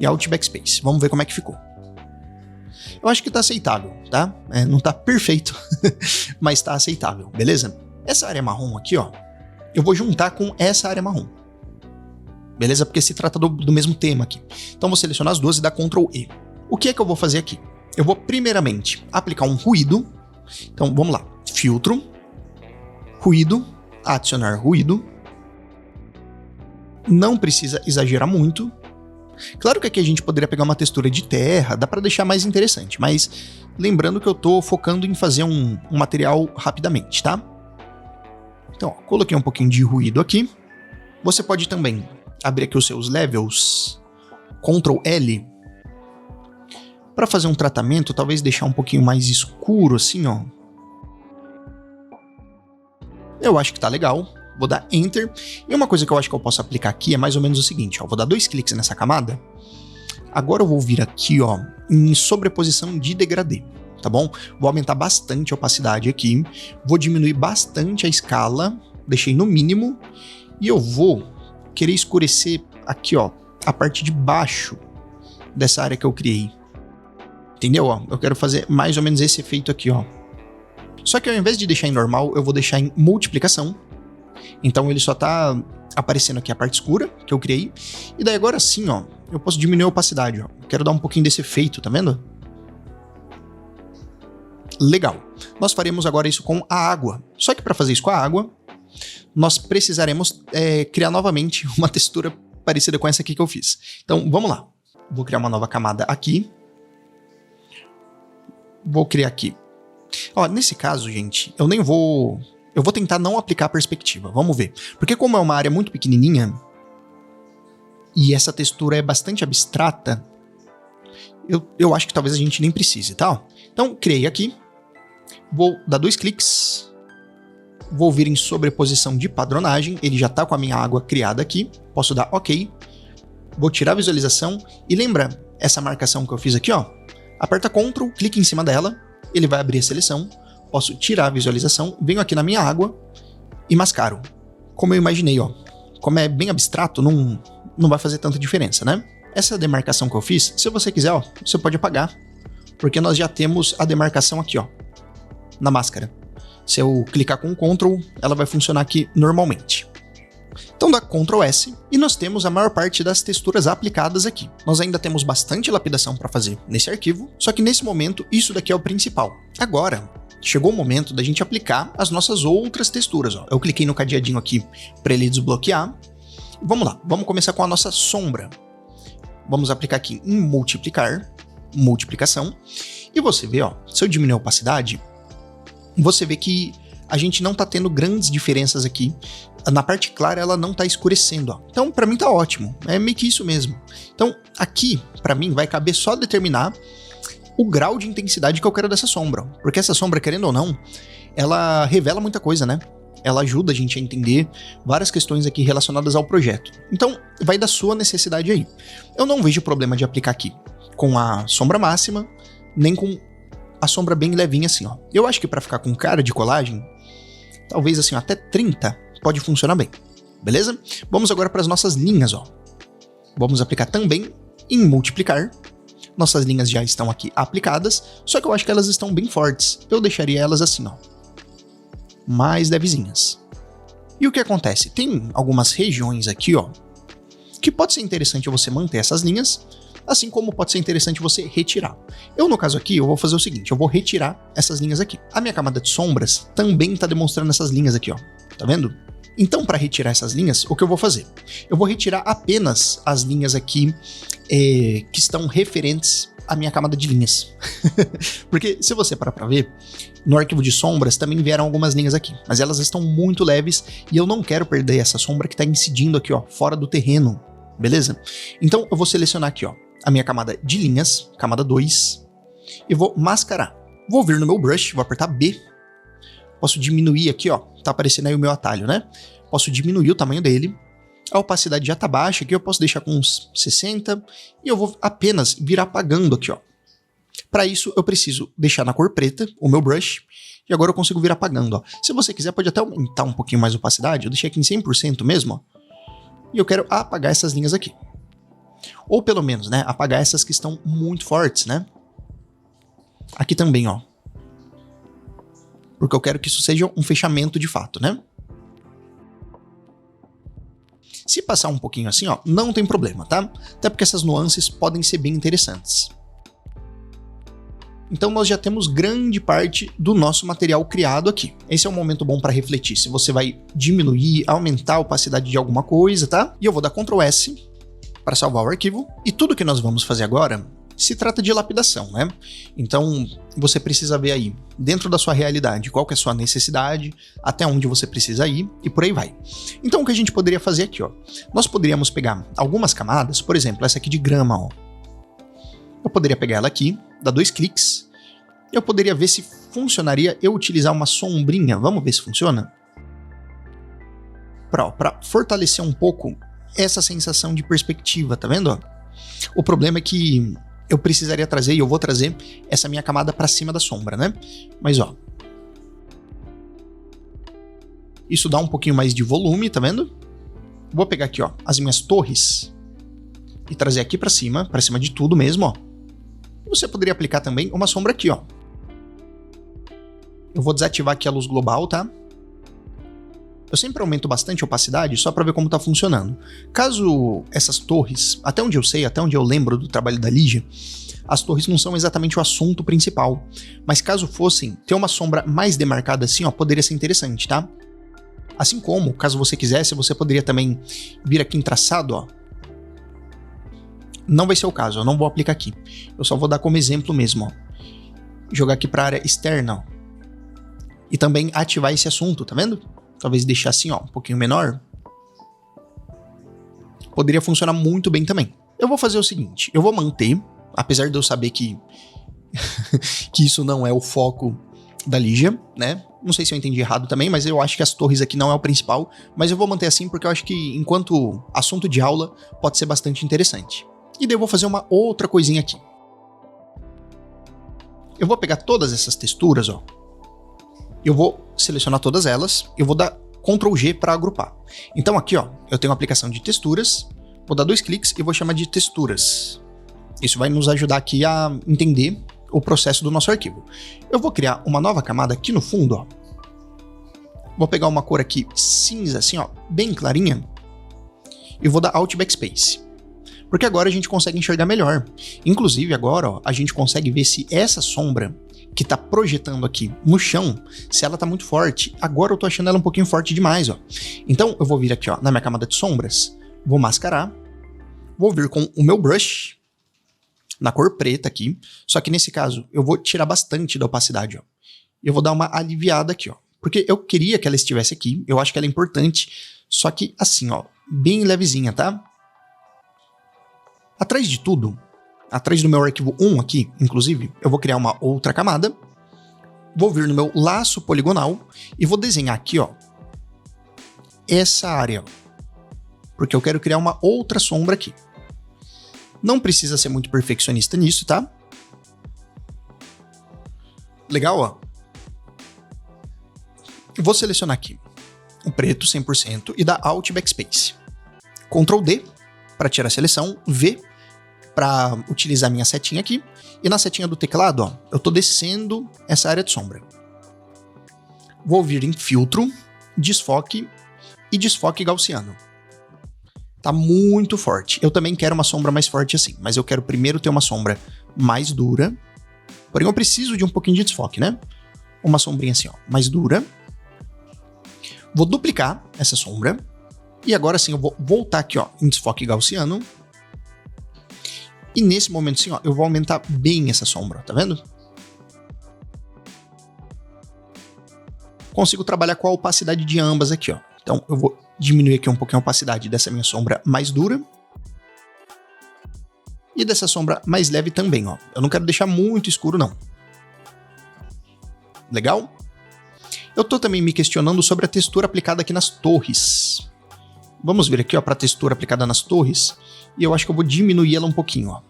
S1: e Alt Backspace. Vamos ver como é que ficou. Eu acho que tá aceitável, tá? Não tá perfeito, mas tá aceitável, beleza? Essa área marrom aqui, ó, eu vou juntar com essa área marrom. Beleza? Porque se trata do mesmo tema aqui. Então vou selecionar as duas e dar Ctrl E. O que é que eu vou fazer aqui? Eu vou primeiramente aplicar um ruído. Então vamos lá. Filtro, ruído, adicionar ruído. Não precisa exagerar muito. Claro que aqui a gente poderia pegar uma textura de terra, dá para deixar mais interessante, mas lembrando que eu tô focando em fazer um material rapidamente, tá? Então, ó, coloquei um pouquinho de ruído aqui. Você pode também abrir aqui os seus levels, Ctrl L, para fazer um tratamento, talvez deixar um pouquinho mais escuro assim, ó. Eu acho que tá legal. Vou dar Enter. E uma coisa que eu acho que eu posso aplicar aqui é mais ou menos o seguinte, ó. Vou dar 2 cliques nessa camada. Agora eu vou vir aqui, ó, em sobreposição de degradê, tá bom? Vou aumentar bastante a opacidade aqui. Vou diminuir bastante a escala. Deixei no mínimo. E eu vou querer escurecer aqui, ó, a parte de baixo dessa área que eu criei. Entendeu? Ó, eu quero fazer mais ou menos esse efeito aqui, ó. Só que ao invés de deixar em normal, eu vou deixar em multiplicação. Então ele só tá aparecendo aqui a parte escura que eu criei. E daí agora sim, ó, eu posso diminuir a opacidade, ó. Quero dar um pouquinho desse efeito, tá vendo? Legal. Nós faremos agora isso com a água. Só que para fazer isso com a água, nós precisaremos criar novamente uma textura parecida com essa aqui que eu fiz. Então vamos lá. Vou criar uma nova camada aqui. Vou criar aqui. Ó, nesse caso, gente, eu nem vou... Eu vou tentar não aplicar a perspectiva, vamos ver. Porque como é uma área muito pequenininha, e essa textura é bastante abstrata, eu acho que talvez a gente nem precise, tá? Então, criei aqui, vou dar 2 cliques, vou vir em sobreposição de padronagem, ele já tá com a minha água criada aqui, posso dar OK, vou tirar a visualização, e lembra essa marcação que eu fiz aqui, ó? Aperta Ctrl, clique em cima dela, ele vai abrir a seleção, posso tirar a visualização, venho aqui na minha água e mascaro. Como eu imaginei, ó. Como é bem abstrato, não vai fazer tanta diferença, né? Essa demarcação que eu fiz, se você quiser, ó, você pode apagar, porque nós já temos a demarcação aqui, ó, na máscara. Se eu clicar com o Ctrl, ela vai funcionar aqui normalmente. Então dá Ctrl S e nós temos a maior parte das texturas aplicadas aqui. Nós ainda temos bastante lapidação para fazer nesse arquivo, só que nesse momento isso daqui é o principal. Agora, chegou o momento da gente aplicar as nossas outras texturas, ó. Eu cliquei no cadeadinho aqui para ele desbloquear. Vamos lá, vamos começar com a nossa sombra. Vamos aplicar aqui em multiplicar, multiplicação. E você vê, ó, se eu diminuir a opacidade, você vê que a gente não tá tendo grandes diferenças aqui. Na parte clara ela não tá escurecendo, ó. Então para mim tá ótimo, é meio que isso mesmo. Então aqui, para mim, vai caber só determinar o grau de intensidade que eu quero dessa sombra. Porque essa sombra, querendo ou não, ela revela muita coisa, né? Ela ajuda a gente a entender várias questões aqui relacionadas ao projeto. Então, vai da sua necessidade aí. Eu não vejo problema de aplicar aqui com a sombra máxima, nem com a sombra bem levinha assim, ó. Eu acho que para ficar com cara de colagem, talvez assim, até 30 pode funcionar bem. Beleza? Vamos agora para as nossas linhas, ó. Vamos aplicar também em multiplicar. Nossas linhas já estão aqui aplicadas, só que eu acho que elas estão bem fortes. Eu deixaria elas assim, ó, mais levezinhas. E o que acontece? Tem algumas regiões aqui, ó, que pode ser interessante você manter essas linhas, assim como pode ser interessante você retirar. Eu, no caso aqui, eu vou fazer o seguinte, eu vou retirar essas linhas aqui. A minha camada de sombras também está demonstrando essas linhas aqui, ó. Tá vendo? Então, para retirar essas linhas, o que eu vou fazer? Eu vou retirar apenas as linhas aqui que estão referentes à minha camada de linhas. Porque, se você parar para ver, no arquivo de sombras também vieram algumas linhas aqui, mas elas estão muito leves e eu não quero perder essa sombra que está incidindo aqui, ó, fora do terreno, beleza? Então, eu vou selecionar aqui, ó, a minha camada de linhas, camada 2, e vou mascarar. Vou vir no meu brush, vou apertar B. Posso diminuir aqui, ó, tá aparecendo aí o meu atalho, né? Posso diminuir o tamanho dele. A opacidade já tá baixa aqui, eu posso deixar com uns 60. E eu vou apenas vir apagando aqui, ó. Para isso, eu preciso deixar na cor preta o meu brush. E agora eu consigo vir apagando, ó. Se você quiser, pode até aumentar um pouquinho mais a opacidade. Eu deixei aqui em 100% mesmo, ó. E eu quero apagar essas linhas aqui. Ou pelo menos, né, apagar essas que estão muito fortes, né? Aqui também, ó. Porque eu quero que isso seja um fechamento de fato, né? Se passar um pouquinho assim, ó, não tem problema, tá? Até porque essas nuances podem ser bem interessantes. Então nós já temos grande parte do nosso material criado aqui. Esse é um momento bom para refletir se você vai diminuir, aumentar a opacidade de alguma coisa, tá? E eu vou dar Ctrl S para salvar o arquivo. E tudo que nós vamos fazer agora se trata de lapidação, né? Então você precisa ver aí, dentro da sua realidade, qual que é a sua necessidade, até onde você precisa ir e por aí vai. Então o que a gente poderia fazer aqui, ó? Nós poderíamos pegar algumas camadas, por exemplo, essa aqui de grama, ó. Eu poderia pegar ela aqui, dar 2 cliques. Eu poderia ver se funcionaria eu utilizar uma sombrinha. Vamos ver se funciona? Para fortalecer um pouco essa sensação de perspectiva, tá vendo? O problema é que eu precisaria trazer, e eu vou trazer, essa minha camada para cima da sombra, né? Mas ó, isso dá um pouquinho mais de volume, tá vendo? Vou pegar aqui, ó, as minhas torres e trazer aqui para cima de tudo mesmo, ó. Você poderia aplicar também uma sombra aqui, ó. Eu vou desativar aqui a luz global, tá? Eu sempre aumento bastante a opacidade só para ver como tá funcionando. Caso essas torres, até onde eu sei, até onde eu lembro do trabalho da Ligia, as torres não são exatamente o assunto principal. Mas caso fossem, ter uma sombra mais demarcada assim, ó, poderia ser interessante, tá? Assim como, caso você quisesse, você poderia também vir aqui em traçado, ó. Não vai ser o caso, eu não vou aplicar aqui. Eu só vou dar como exemplo mesmo, ó. Jogar aqui para a área externa, ó. E também ativar esse assunto, tá vendo? Talvez deixar assim, ó, um pouquinho menor. Poderia funcionar muito bem também. Eu vou fazer o seguinte, eu vou manter, apesar de eu saber que que isso não é o foco da Ligia, né? Não sei se eu entendi errado também, mas eu acho que as torres aqui não é o principal, mas eu vou manter assim porque eu acho que enquanto assunto de aula pode ser bastante interessante. E daí eu vou fazer uma outra coisinha aqui. Eu vou pegar todas essas texturas, ó. Eu vou selecionar todas elas, eu vou dar Ctrl G para agrupar. Então aqui, ó, eu tenho uma aplicação de texturas, vou dar 2 cliques e vou chamar de texturas. Isso vai nos ajudar aqui a entender o processo do nosso arquivo. Eu vou criar uma nova camada aqui no fundo, ó. Vou pegar uma cor aqui cinza, assim, ó, bem clarinha, e vou dar Alt Backspace. Porque agora a gente consegue enxergar melhor. Inclusive agora, ó, a gente consegue ver se essa sombra que tá projetando aqui no chão, se ela tá muito forte. Agora eu tô achando ela um pouquinho forte demais, ó. Então eu vou vir aqui, ó, na minha camada de sombras, vou mascarar, vou vir com o meu brush na cor preta aqui, só que nesse caso eu vou tirar bastante da opacidade, ó. Eu vou dar uma aliviada aqui, ó, porque eu queria que ela estivesse aqui, eu acho que ela é importante, só que assim, ó, bem levezinha, tá? Atrás de tudo, atrás do meu arquivo 1 aqui, inclusive, eu vou criar uma outra camada, vou vir no meu laço poligonal e vou desenhar aqui, ó, essa área, porque eu quero criar uma outra sombra aqui. Não precisa ser muito perfeccionista nisso, tá? Legal, ó. Vou selecionar aqui o preto 100% e dar Alt Backspace. Ctrl D para tirar a seleção, V para utilizar minha setinha aqui, e na setinha do teclado, ó, eu tô descendo essa área de sombra. Vou vir em filtro, desfoque e desfoque gaussiano. Tá muito forte. Eu também quero uma sombra mais forte assim, mas eu quero primeiro ter uma sombra mais dura, porém eu preciso de um pouquinho de desfoque, né? Uma sombrinha assim, ó, mais dura. Vou duplicar essa sombra, e agora sim eu vou voltar aqui, ó, em desfoque gaussiano. E nesse momento assim, ó, eu vou aumentar bem essa sombra, tá vendo? Consigo trabalhar com a opacidade de ambas aqui, ó. Então eu vou diminuir aqui um pouquinho a opacidade dessa minha sombra mais dura. E dessa sombra mais leve também, ó. Eu não quero deixar muito escuro, não. Legal? Eu tô também me questionando sobre a textura aplicada aqui nas torres. Vamos vir aqui, ó, para a textura aplicada nas torres. E eu acho que eu vou diminuir ela um pouquinho, ó.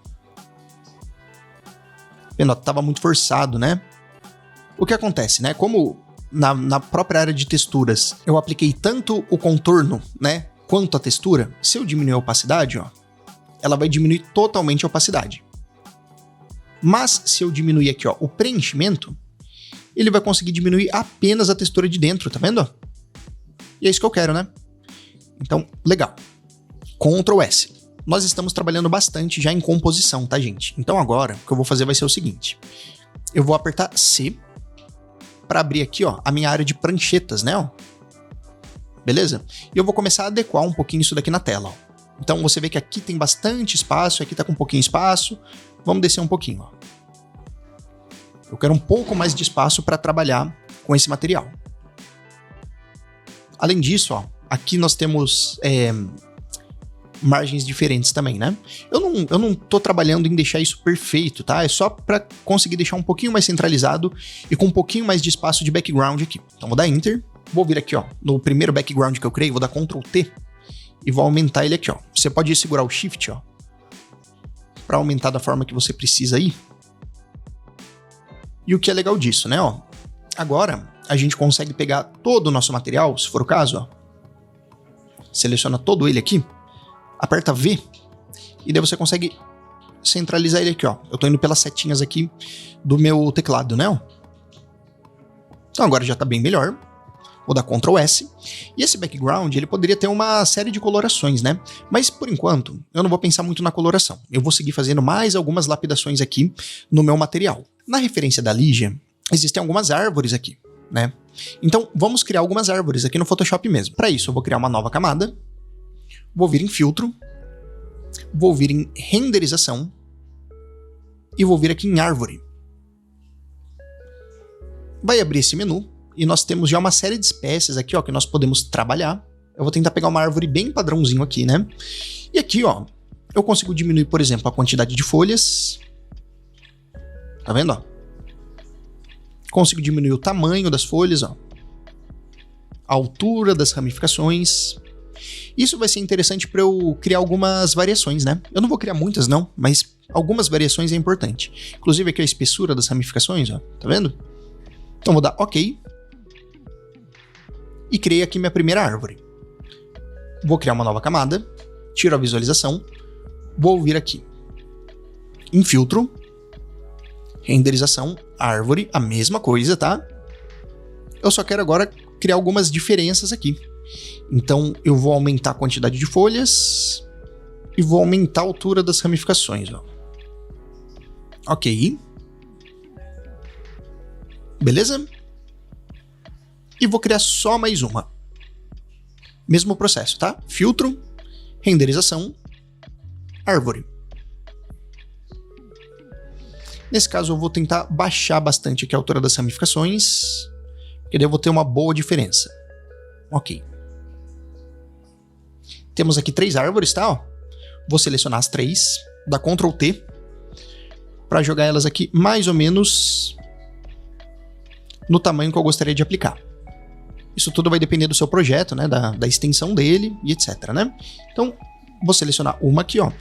S1: Vendo, ó, tava muito forçado, né? O que acontece, né? Como na própria área de texturas eu apliquei tanto o contorno, né, quanto a textura, se eu diminuir a opacidade, ó, ela vai diminuir totalmente a opacidade. Mas se eu diminuir aqui, ó, o preenchimento, ele vai conseguir diminuir apenas a textura de dentro, tá vendo? E é isso que eu quero, né? Então, legal. Ctrl S. Nós estamos trabalhando bastante já em composição, tá, gente? Então agora, o que eu vou fazer vai ser o seguinte. Eu vou apertar C para abrir aqui, ó, a minha área de pranchetas, né, ó. Beleza? E eu vou começar a adequar um pouquinho isso daqui na tela, ó. Então você vê que aqui tem bastante espaço, aqui tá com um pouquinho de espaço. Vamos descer um pouquinho, ó. Eu quero um pouco mais de espaço para trabalhar com esse material. Além disso, ó, aqui nós temos margens diferentes também, né? Eu não tô trabalhando em deixar isso perfeito, tá? É só para conseguir deixar um pouquinho mais centralizado e com um pouquinho mais de espaço de background aqui. Então vou dar Enter, vou vir aqui, ó, no primeiro background que eu criei, vou dar Ctrl T e vou aumentar ele aqui, ó. Você pode segurar o Shift, ó, para aumentar da forma que você precisa aí. E o que é legal disso, né, ó? Agora a gente consegue pegar todo o nosso material, se for o caso, ó. Seleciona todo ele aqui, aperta V, e daí você consegue centralizar ele aqui, ó. Eu tô indo pelas setinhas aqui do meu teclado, né, ó. Então agora já tá bem melhor. Vou dar Ctrl S. E esse background, ele poderia ter uma série de colorações, né? Mas, por enquanto, eu não vou pensar muito na coloração. Eu vou seguir fazendo mais algumas lapidações aqui no meu material. Na referência da Lygia, existem algumas árvores aqui, né? Então, vamos criar algumas árvores aqui no Photoshop mesmo. Para isso, eu vou criar uma nova camada. Vou vir em Filtro. Vou vir em Renderização. E vou vir aqui em Árvore. Vai abrir esse menu. E nós temos já uma série de espécies aqui, ó, que nós podemos trabalhar. Eu vou tentar pegar uma árvore bem padrãozinho aqui, né? E aqui, ó, eu consigo diminuir, por exemplo, a quantidade de folhas. Tá vendo, ó? Consigo diminuir o tamanho das folhas, ó. A altura das ramificações. Isso vai ser interessante para eu criar algumas variações, né? Eu não vou criar muitas, não, mas algumas variações é importante. Inclusive aqui a espessura das ramificações, ó. Tá vendo? Então vou dar OK. E criei aqui minha primeira árvore. Vou criar uma nova camada, tiro a visualização, vou vir aqui em Filtro, Renderização, Árvore, a mesma coisa, tá? Eu só quero agora criar algumas diferenças aqui. Então eu vou aumentar a quantidade de folhas e vou aumentar a altura das ramificações, ó. OK. Beleza? E vou criar só mais uma. Mesmo processo, tá? Filtro, Renderização, Árvore. Nesse caso eu vou tentar baixar bastante aqui a altura das ramificações, porque daí eu vou ter uma boa diferença. OK. Temos aqui 3 árvores, tá? Ó. Vou selecionar as 3, dar Ctrl T, para jogar elas aqui mais ou menos no tamanho que eu gostaria de aplicar. Isso tudo vai depender do seu projeto, né? Da extensão dele e etc, né? Então, vou selecionar uma aqui, ó.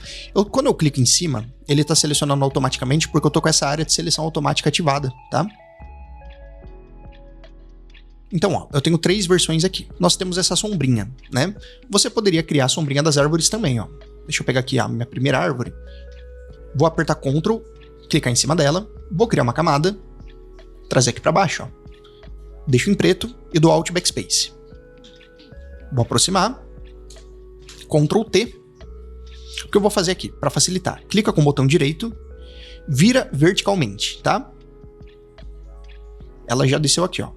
S1: Quando eu clico em cima, ele tá selecionando automaticamente porque eu tô com essa área de seleção automática ativada, tá? Então, ó, eu tenho 3 versões aqui. Nós temos essa sombrinha, né? Você poderia criar a sombrinha das árvores também, ó. Deixa eu pegar aqui a minha primeira árvore. Vou apertar Ctrl, clicar em cima dela, vou criar uma camada, trazer aqui para baixo, ó. Deixo em preto e dou Alt Backspace. Vou aproximar, Ctrl T. O que eu vou fazer aqui, para facilitar? Clica com o botão direito, vira verticalmente, tá? Ela já desceu aqui, ó.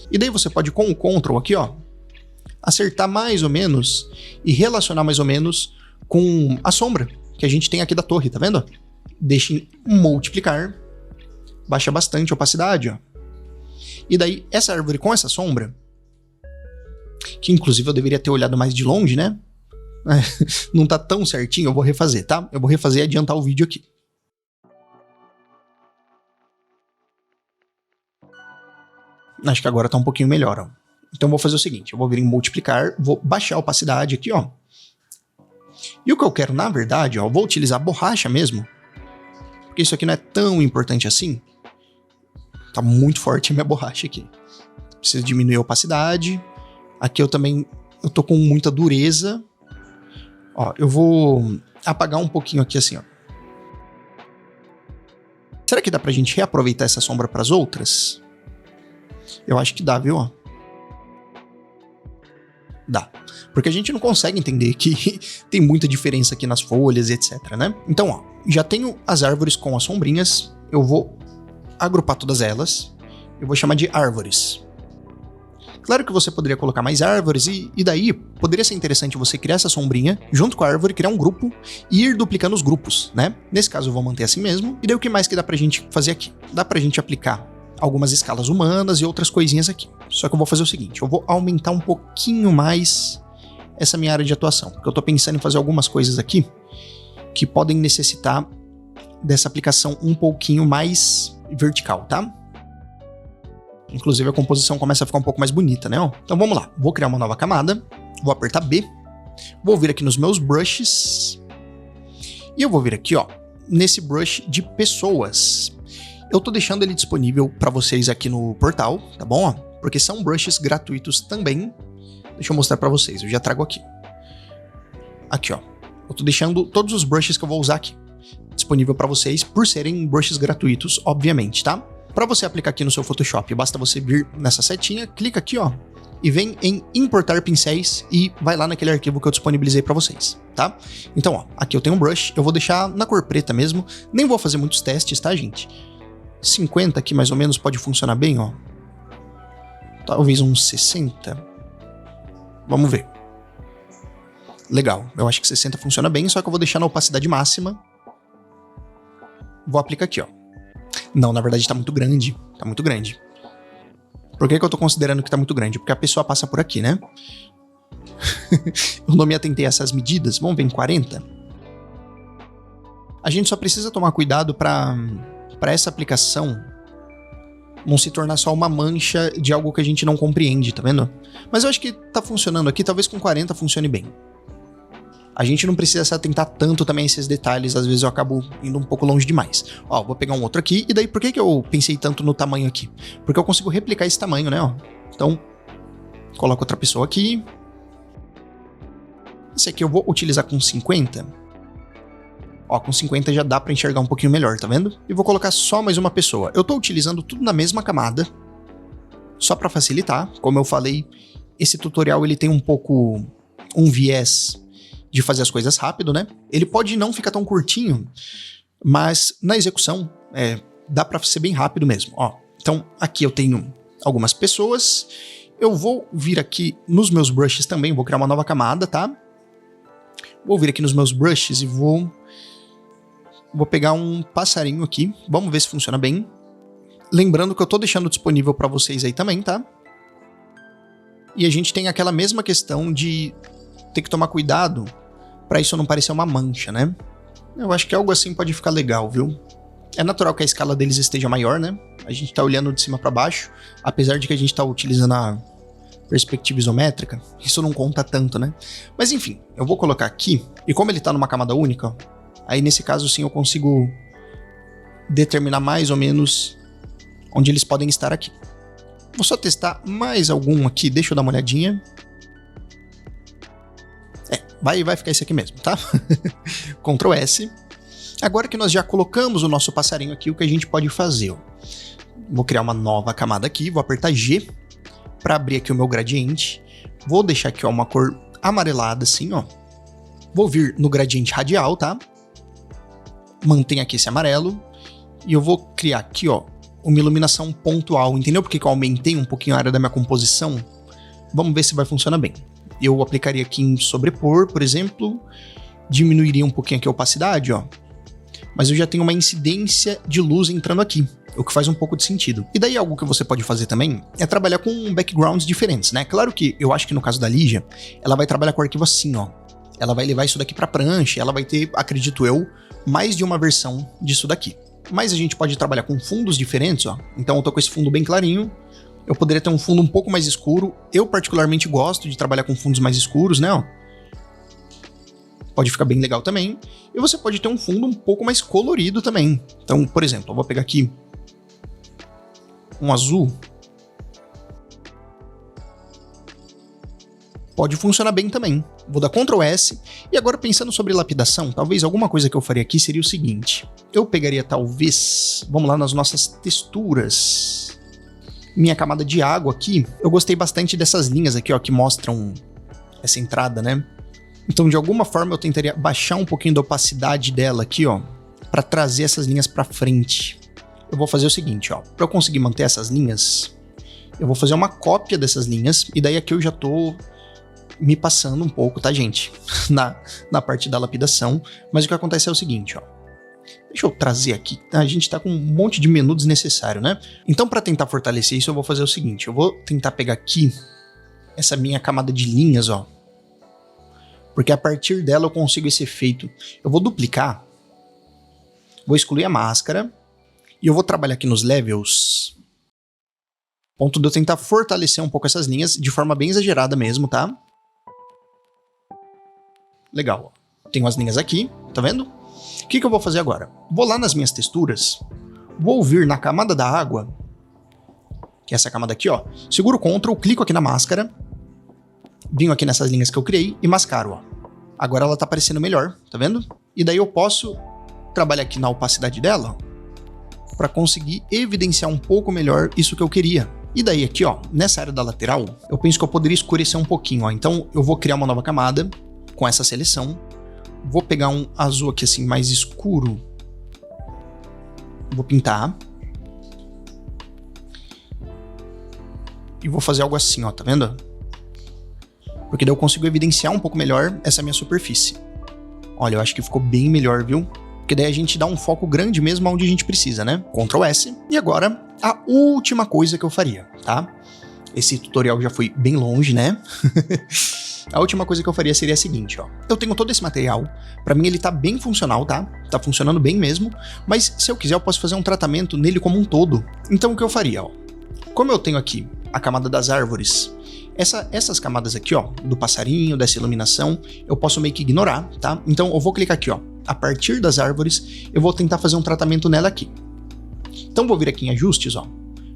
S1: E daí você pode, com o Ctrl aqui, ó, acertar mais ou menos e relacionar mais ou menos com a sombra que a gente tem aqui da torre, tá vendo? Deixa em multiplicar, baixa bastante a opacidade, ó. E daí, essa árvore com essa sombra, que inclusive eu deveria ter olhado mais de longe, né? Não tá tão certinho, eu vou refazer, tá? Eu vou refazer e adiantar o vídeo aqui. Acho que agora tá um pouquinho melhor, ó. Então eu vou fazer o seguinte, eu vou vir em multiplicar, vou baixar a opacidade aqui, ó. E o que eu quero, na verdade, ó, eu vou utilizar borracha mesmo, porque isso aqui não é tão importante assim. Tá muito forte a minha borracha aqui. Preciso diminuir a opacidade. Aqui eu tô com muita dureza. Ó, eu vou apagar um pouquinho aqui assim, ó. Será que dá pra gente reaproveitar essa sombra pras outras? Eu acho que dá, viu? Ó. Dá. Porque a gente não consegue entender que tem muita diferença aqui nas folhas e etc, né? Então, ó, já tenho as árvores com as sombrinhas. Eu vou agrupar todas elas. Eu vou chamar de árvores. Claro que você poderia colocar mais árvores e daí poderia ser interessante você criar essa sombrinha junto com a árvore, criar um grupo e ir duplicando os grupos, né? Nesse caso eu vou manter assim mesmo. E daí o que mais que dá pra gente fazer aqui? Dá pra gente aplicar algumas escalas humanas e outras coisinhas aqui. Só que eu vou fazer o seguinte, eu vou aumentar um pouquinho mais essa minha área de atuação, porque eu tô pensando em fazer algumas coisas aqui que podem necessitar dessa aplicação um pouquinho mais vertical, tá? Inclusive a composição começa a ficar um pouco mais bonita, né? Então vamos lá, vou criar uma nova camada, vou apertar B, vou vir aqui nos meus brushes e eu vou vir aqui, ó, nesse brush de pessoas. Eu tô deixando ele disponível para vocês aqui no portal, tá bom? Porque são brushes gratuitos também. Deixa eu mostrar para vocês, eu já trago aqui. Aqui, ó. Eu tô deixando todos os brushes que eu vou usar aqui disponível para vocês, por serem brushes gratuitos, obviamente, tá? Para você aplicar aqui no seu Photoshop, basta você vir nessa setinha, clica aqui, ó, e vem em importar pincéis e vai lá naquele arquivo que eu disponibilizei para vocês, tá? Então, ó, aqui eu tenho um brush, eu vou deixar na cor preta mesmo, nem vou fazer muitos testes, tá, gente? 50 aqui mais ou menos pode funcionar bem, ó. Talvez uns 60. Vamos ver. Legal, eu acho que 60 funciona bem, só que eu vou deixar na opacidade máxima. Vou aplicar aqui, ó. Não, na verdade tá muito grande. Tá muito grande. Por que eu tô considerando que tá muito grande? Porque a pessoa passa por aqui, né? Eu não me atentei a essas medidas. Vamos ver em 40? A gente só precisa tomar cuidado pra essa aplicação não se tornar só uma mancha de algo que a gente não compreende, tá vendo? Mas eu acho que tá funcionando aqui, talvez com 40 funcione bem. A gente não precisa se atentar tanto também a esses detalhes, às vezes eu acabo indo um pouco longe demais. Ó, vou pegar um outro aqui, e daí por que eu pensei tanto no tamanho aqui? Porque eu consigo replicar esse tamanho, né, ó. Então, coloco outra pessoa aqui. Esse aqui eu vou utilizar com 50. Ó, com 50 já dá pra enxergar um pouquinho melhor, tá vendo? E vou colocar só mais uma pessoa. Eu tô utilizando tudo na mesma camada, só pra facilitar. Como eu falei, esse tutorial ele tem um pouco um viés de fazer as coisas rápido, né? Ele pode não ficar tão curtinho, mas na execução dá pra ser bem rápido mesmo, ó. Então aqui eu tenho algumas pessoas, eu vou vir aqui nos meus brushes também, vou criar uma nova camada, tá? Vou vir aqui nos meus brushes e vou pegar um passarinho aqui, vamos ver se funciona bem. Lembrando que eu tô deixando disponível pra vocês aí também, tá? E a gente tem aquela mesma questão de ter que tomar cuidado pra isso não parecer uma mancha, né? Eu acho que algo assim pode ficar legal, viu? É natural que a escala deles esteja maior, né? A gente tá olhando de cima pra baixo, apesar de que a gente tá utilizando a perspectiva isométrica, isso não conta tanto, né? Mas enfim, eu vou colocar aqui, e como ele tá numa camada única, aí nesse caso sim eu consigo determinar mais ou menos onde eles podem estar aqui. Vou só testar mais algum aqui, deixa eu dar uma olhadinha. Vai ficar esse aqui mesmo, tá? Ctrl S. Agora que nós já colocamos o nosso passarinho aqui, o que a gente pode fazer? Ó? Vou criar uma nova camada aqui, vou apertar G para abrir aqui o meu gradiente. Vou deixar aqui ó, uma cor amarelada assim, ó. Vou vir no gradiente radial, tá? Mantém aqui esse amarelo. E eu vou criar aqui, ó, uma iluminação pontual. Entendeu por que eu aumentei um pouquinho a área da minha composição? Vamos ver se vai funcionar bem. Eu aplicaria aqui em sobrepor, por exemplo, diminuiria um pouquinho aqui a opacidade, ó. Mas eu já tenho uma incidência de luz entrando aqui, o que faz um pouco de sentido. E daí algo que você pode fazer também é trabalhar com backgrounds diferentes, né? Claro que eu acho que no caso da Lígia, ela vai trabalhar com o arquivo assim, ó. Ela vai levar isso daqui pra prancha, ela vai ter, acredito eu, mais de uma versão disso daqui. Mas a gente pode trabalhar com fundos diferentes, ó. Então eu tô com esse fundo bem clarinho. Eu poderia ter um fundo um pouco mais escuro. Eu particularmente gosto de trabalhar com fundos mais escuros, né? Ó. Pode ficar bem legal também. E você pode ter um fundo um pouco mais colorido também. Então, por exemplo, eu vou pegar aqui um azul. pode funcionar bem também. Vou dar Ctrl S, e agora pensando sobre lapidação, talvez alguma coisa que eu faria aqui seria o seguinte. Eu pegaria talvez, vamos lá nas nossas texturas, minha camada de água aqui, eu gostei bastante dessas linhas aqui, ó, que mostram essa entrada, né? Então de alguma forma eu tentaria baixar um pouquinho da opacidade dela aqui, ó, para trazer essas linhas para frente. Eu vou fazer o seguinte, ó, para eu conseguir manter essas linhas, eu vou fazer uma cópia dessas linhas, e daí aqui eu já tô me passando um pouco, tá, gente? na parte da lapidação. Mas o que acontece é o seguinte, ó. Deixa eu trazer aqui. A gente tá com um monte de menu desnecessário, né? Então, para tentar fortalecer isso, eu vou fazer o seguinte. Eu vou tentar pegar aqui essa minha camada de linhas, ó. Porque a partir dela eu consigo esse efeito. Eu vou duplicar. Vou excluir a máscara. E eu vou trabalhar aqui nos levels. Ponto de eu tentar fortalecer um pouco essas linhas de forma bem exagerada mesmo, tá? Legal, ó. Tenho as linhas aqui, tá vendo? O que eu vou fazer agora? Vou lá nas minhas texturas, vou vir na camada da água, que é essa camada aqui, ó. Seguro o Ctrl, clico aqui na máscara, venho aqui nessas linhas que eu criei e mascaro, ó. Agora ela tá aparecendo melhor, tá vendo? E daí eu posso trabalhar aqui na opacidade dela, para conseguir evidenciar um pouco melhor isso que eu queria. E daí aqui, ó, nessa área da lateral, eu penso que eu poderia escurecer um pouquinho, ó. Então eu vou criar uma nova camada com essa seleção. Vou pegar um azul aqui assim mais escuro. Vou pintar. E vou fazer algo assim, ó, tá vendo? Porque daí eu consigo evidenciar um pouco melhor essa minha superfície. Olha, eu acho que ficou bem melhor, viu? Porque daí a gente dá um foco grande mesmo onde a gente precisa, né? Ctrl S. E agora, a última coisa que eu faria, tá? Esse tutorial já foi bem longe, né? A última coisa que eu faria seria a seguinte, ó. Eu tenho todo esse material, pra mim ele tá bem funcional, tá? Tá funcionando bem mesmo, mas se eu quiser eu posso fazer um tratamento nele como um todo. Então o que eu faria, ó? Como eu tenho aqui a camada das árvores, essas camadas aqui, ó, do passarinho, dessa iluminação, eu posso meio que ignorar, tá? Então eu vou clicar aqui, ó. A partir das árvores, eu vou tentar fazer um tratamento nela aqui. Então vou vir aqui em ajustes, ó.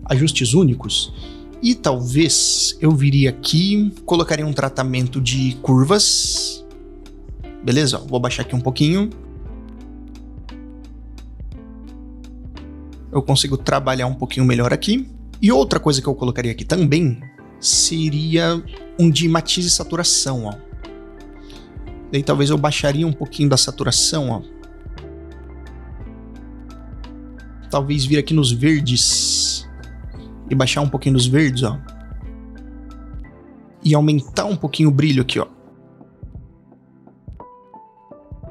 S1: Ajustes únicos. E talvez eu viria aqui, colocaria um tratamento de curvas. Beleza? Vou baixar aqui um pouquinho. Eu consigo trabalhar um pouquinho melhor aqui. E outra coisa que eu colocaria aqui também seria um de matiz e saturação, ó. Daí talvez eu baixaria um pouquinho da saturação, ó. Talvez vir aqui nos verdes e baixar um pouquinho nos verdes, ó. E aumentar um pouquinho o brilho aqui, ó.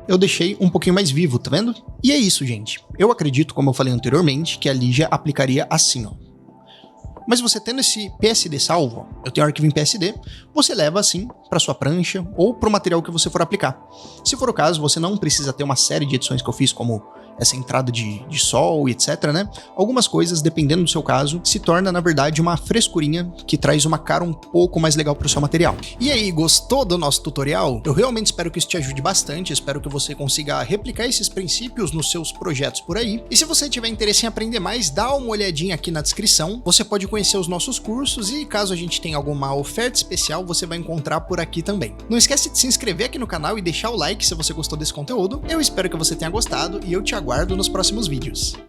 S1: Eu deixei um pouquinho mais vivo, tá vendo? E é isso, gente. Eu acredito, como eu falei anteriormente, que a Lygia aplicaria assim, ó. Mas você tendo esse PSD salvo, ó, eu tenho um arquivo em PSD, você leva assim para sua prancha ou para o material que você for aplicar. Se for o caso, você não precisa ter uma série de edições que eu fiz, como essa entrada de sol e etc, né? Algumas coisas, dependendo do seu caso, se torna, na verdade, uma frescurinha que traz uma cara um pouco mais legal para o seu material. E aí, gostou do nosso tutorial? Eu realmente espero que isso te ajude bastante, espero que você consiga replicar esses princípios nos seus projetos por aí. E se você tiver interesse em aprender mais, dá uma olhadinha aqui na descrição, você pode conhecer os nossos cursos e caso a gente tenha alguma oferta especial, você vai encontrar por aqui também. Não esquece de se inscrever aqui no canal e deixar o like se você gostou desse conteúdo. Eu espero que você tenha gostado e eu te aguardo nos próximos vídeos.